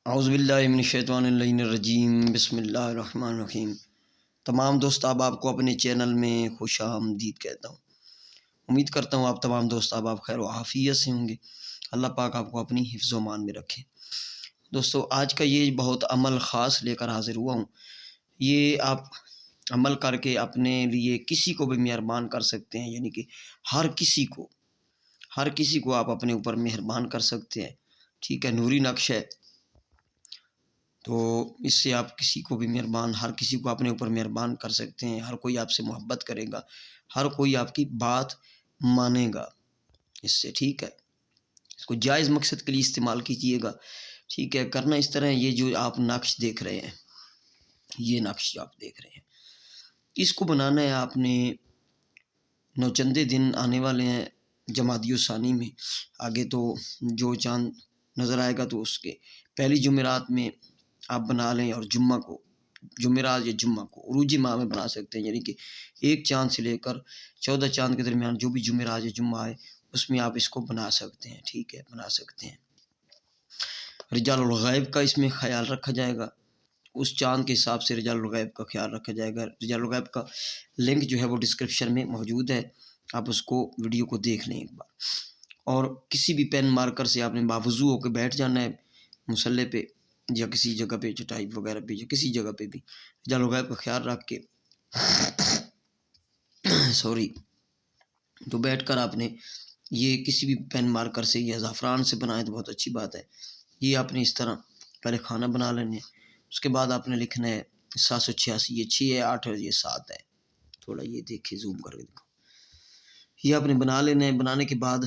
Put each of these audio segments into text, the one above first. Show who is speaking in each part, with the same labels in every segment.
Speaker 1: اعوذ باللہ من الشیطان اللعین الرجیم، بسم اللہ الرحمن الرحیم۔ تمام دوست احباب کو اپنے چینل میں خوش آمدید کہتا ہوں۔ امید کرتا ہوں آپ تمام دوست احباب خیر و عافیت سے ہوں گے۔ اللہ پاک آپ کو اپنی حفظ و امان میں رکھے۔ دوستو، آج کا یہ بہت عمل خاص لے کر حاضر ہوا ہوں۔ یہ آپ عمل کر کے اپنے لیے کسی کو بھی مہربان کر سکتے ہیں، یعنی کہ ہر کسی کو آپ اپنے اوپر مہربان کر سکتے ہیں۔ ٹھیک ہے، نوری نقش ہے، تو اس سے آپ کسی کو بھی ہر کسی کو اپنے اوپر مہربان کر سکتے ہیں۔ ہر کوئی آپ سے محبت کرے گا، ہر کوئی آپ کی بات مانے گا اس سے۔ ٹھیک ہے، اس کو جائز مقصد کے لیے استعمال کیجیے گا۔ ٹھیک ہے، کرنا اس طرح یہ جو آپ نقش دیکھ رہے ہیں، یہ نقش جو آپ دیکھ رہے ہیں، اس کو بنانا ہے آپ نے۔ نوچندے دن آنے والے ہیں جمادی الثانی میں، آگے تو جو چاند نظر آئے گا تو اس کے پہلی جمعرات میں آپ بنا لیں، اور جمعرات یا جمعہ کو عروج ماہ میں بنا سکتے ہیں، یعنی کہ ایک چاند سے لے کر 14 چاند کے درمیان جو بھی جمعرات یا جمعہ ہے اس میں آپ اس کو بنا سکتے ہیں۔ ٹھیک ہے، بنا سکتے ہیں۔ رجال الغیب کا اس میں خیال رکھا جائے گا، اس چاند کے حساب سے رجال الغیب کا خیال رکھا جائے گا۔ رجال الغیب کا لنک جو ہے وہ ڈسکرپشن میں موجود ہے، آپ اس کو ویڈیو کو دیکھ لیں ایک بار۔ اور کسی بھی پین مارکر سے آپ نے باوضو ہو کے بیٹھ جانا ہے مصلی پہ یا کسی جگہ پہ، چٹائی وغیرہ پہ یا کسی جگہ پہ بھی رجال الغیب کا خیال رکھ کے تو بیٹھ کر آپ نے یہ کسی بھی پین مارکر سے یا زعفران سے بنائیں تو بہت اچھی بات ہے۔ یہ آپ نے اس طرح پہلے کھانا بنا لینے، اس کے بعد آپ نے لکھنا ہے 786، یہ 6 ہے، 8 ہے، یہ 7 ہے۔ تھوڑا یہ دیکھیں، زوم کر کے دیکھو، یہ آپ نے بنا لینا ہے۔ بنانے کے بعد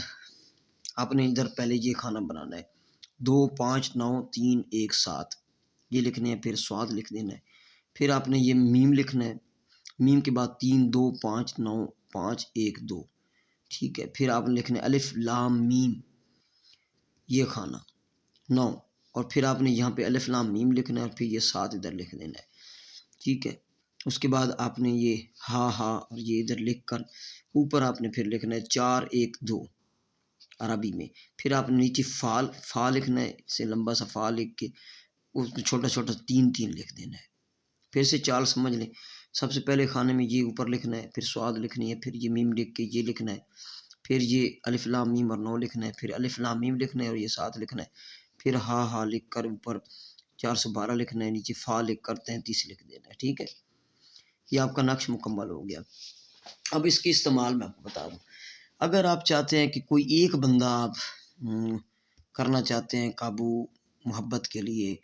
Speaker 1: آپ نے ادھر پہلے یہ کھانا بنانا ہے 2 5 9 3 1 7، یہ لکھنے ہیں، پھر سواد لکھ دینا ہے، پھر آپ نے یہ میم لکھنا ہے، میم کے بعد 3 2 5 9 5 1 2۔ ٹھیک ہے، پھر آپ نے لکھنا ہے الف لام میم، یہ کھانا 9، اور پھر آپ نے یہاں پہ الف لام میم لکھنا ہے، اور پھر یہ 7 ادھر لکھ دینا ہے۔ ٹھیک ہے، اس کے بعد آپ نے یہ ہا اور یہ ادھر لکھ کر اوپر آپ نے پھر لکھنا ہے 4 1 2 عربی میں، پھر آپ نے نیچے فا لکھنا ہے، اسے لمبا سا فا لکھ کے اس میں چھوٹا چھوٹا 3 3 لکھ دینا ہے۔ پھر سے چال سمجھ لیں، سب سے پہلے کھانے میں یہ اوپر لکھنا ہے، پھر سواد لکھنی ہے، پھر یہ میم لکھ کے یہ لکھنا ہے، پھر یہ الف لام میم اور 9 لکھنا ہے، پھر الف لام میم لکھنا ہے اور یہ 7 لکھنا ہے، پھر ہا لکھ کر اوپر 412 لکھنا ہے، نیچے فا لکھ کر 33 لکھ دینا ہے۔ ٹھیک ہے، یہ آپ کا نقش مکمل ہو گیا۔ اب اس کے استعمال میں آپ کو بتا دوں، اگر آپ چاہتے ہیں کہ کوئی ایک بندہ آپ کرنا چاہتے ہیں قابو محبت کے لیے،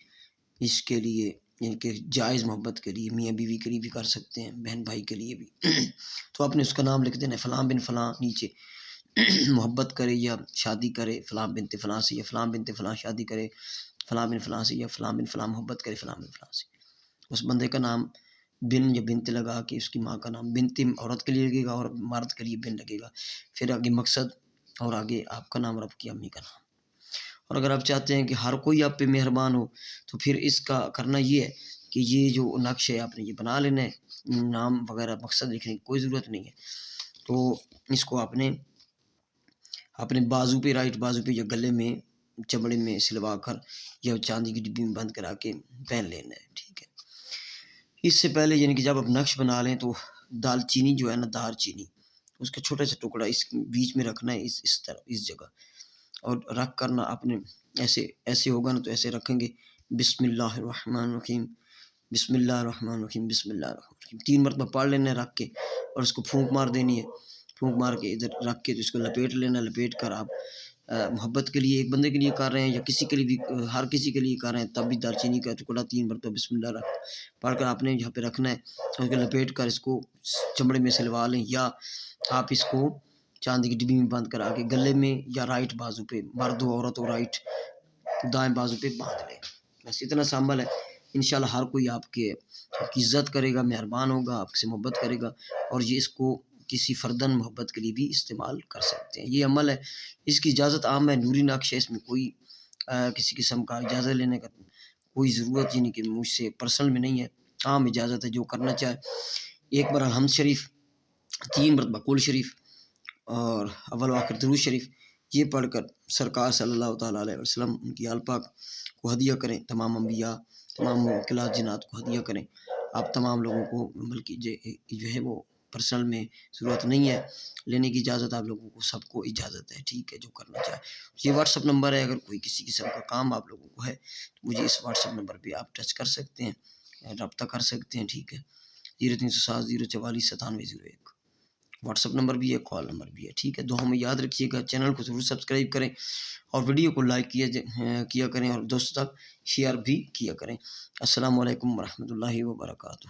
Speaker 1: عشق کے لیے، یعنی کہ جائز محبت کے لیے، میاں بیوی کے لیے بھی کر سکتے ہیں، بہن بھائی کے لیے بھی تو آپ نے اس کا نام لکھ دینا ہے، فلاں بن فلاں، نیچے محبت کرے یا شادی کرے فلاں بنت فلاں سے، یا فلاں بنت فلاں شادی کرے فلاں بن فلاں سے، یا فلاں بن فلاں محبت کرے فلاں بن فلاں سے۔ اس بندے کا نام بن یا بنت لگا کے، اس کی ماں کا نام بنت عورت کے لیے لگے گا اور مرد کے لیے بن لگے گا، پھر آگے مقصد اور آگے آپ کا نام اور آپ کی امی کا نام۔ اور اگر آپ چاہتے ہیں کہ ہر کوئی آپ پہ مہربان ہو تو پھر اس کا کرنا یہ ہے کہ یہ جو نقش ہے آپ نے یہ بنا لینا ہے، نام وغیرہ مقصد لکھنے کی کوئی ضرورت نہیں ہے۔ تو اس کو آپ نے اپنے بازو پہ، رائٹ بازو پہ یا گلے میں چمڑے میں سلوا کر یا چاندی کی ڈبی میں بند کرا کے پہن لینا ہے۔ ٹھیک ہے، اس سے پہلے یعنی کہ جب آپ نقش بنا لیں تو دال چینی جو ہے نا، دار چینی، اس کا چھوٹا سا ٹکڑا اس بیچ میں رکھنا ہے، اس طرح اس جگہ، اور رکھ کرنا آپ نے ایسے ہوگا نا، تو ایسے رکھیں گے، بسم اللہ الرحمن الرحیم، بسم اللہ الرحمن الرحیم، بسم اللہ الرحمن الرحیم 3 مرتبہ پڑھ لینا ہے رکھ کے، اور اس کو پھونک مار دینی ہے، پھونک مار کے ادھر رکھ کے تو اس کو لپیٹ لینا، لپیٹ کر آپ محبت کے لیے ایک بندے کے لیے کر رہے ہیں یا کسی کے لیے بھی، ہر کسی کے لیے کر رہے ہیں، تب بھی دار چینی کا ٹکڑا 3 مرتبہ بسم اللہ پڑھ کر آپ نے یہاں پہ رکھنا ہے، اور اس کو لپیٹ کر اس کو چمڑے میں سلوا لیں، یا آپ اس کو چاندی کی ڈبی میں بند کرا کے گلے میں یا رائٹ بازو پہ، مرد و عورت و رائٹ دائیں بازو پہ باندھ لیں۔ بس اتنا سا عمل ہے، انشاءاللہ ہر کوئی آپ کی عزت کرے گا، مہربان ہوگا، آپ سے محبت کرے گا، اور یہ اس کو کسی فردن محبت کے لیے بھی استعمال کر سکتے ہیں۔ یہ عمل ہے، اس کی اجازت عام ہے، نوری نقش ہے، اس میں کوئی کسی قسم کا اجازت لینے کا کوئی ضرورت یعنی کہ مجھ سے پرسنل میں نہیں ہے، عام اجازت ہے، جو کرنا چاہے ایک بار الحمد شریف، 3 مرتبہ کل شریف، اور اول و آخر درود شریف، یہ پڑھ کر سرکار صلی اللہ تعالیٰ علیہ وسلم ان کی آل پاک کو ہدیہ کریں، تمام انبیاء تمام موکلات جنات کو ہدیہ کریں۔ آپ تمام لوگوں کو بلکہ جو ہے وہ پرسنل میں ضرورت نہیں ہے لینے کی اجازت، آپ لوگوں کو سب کو اجازت ہے، ٹھیک ہے، جو کرنا چاہے۔ یہ واٹس اپ نمبر ہے، اگر کوئی کسی قسم کا کام آپ لوگوں کو ہے تو مجھے اس واٹس اپ نمبر پہ آپ ٹچ کر سکتے ہیں، رابطہ کر سکتے ہیں، ٹھیک ہے۔ 0307 044 9701 واٹس اپ نمبر بھی ہے، کال نمبر بھی ہے، ٹھیک ہے۔ دعاؤں میں یاد رکھیے گا، چینل کو ضرور سبسکرائب کریں اور ویڈیو کو لائک کیا کریں اور دوستوں تک شیئر بھی کیا کریں۔ السلام علیکم ورحمۃ اللہ وبرکاتہ۔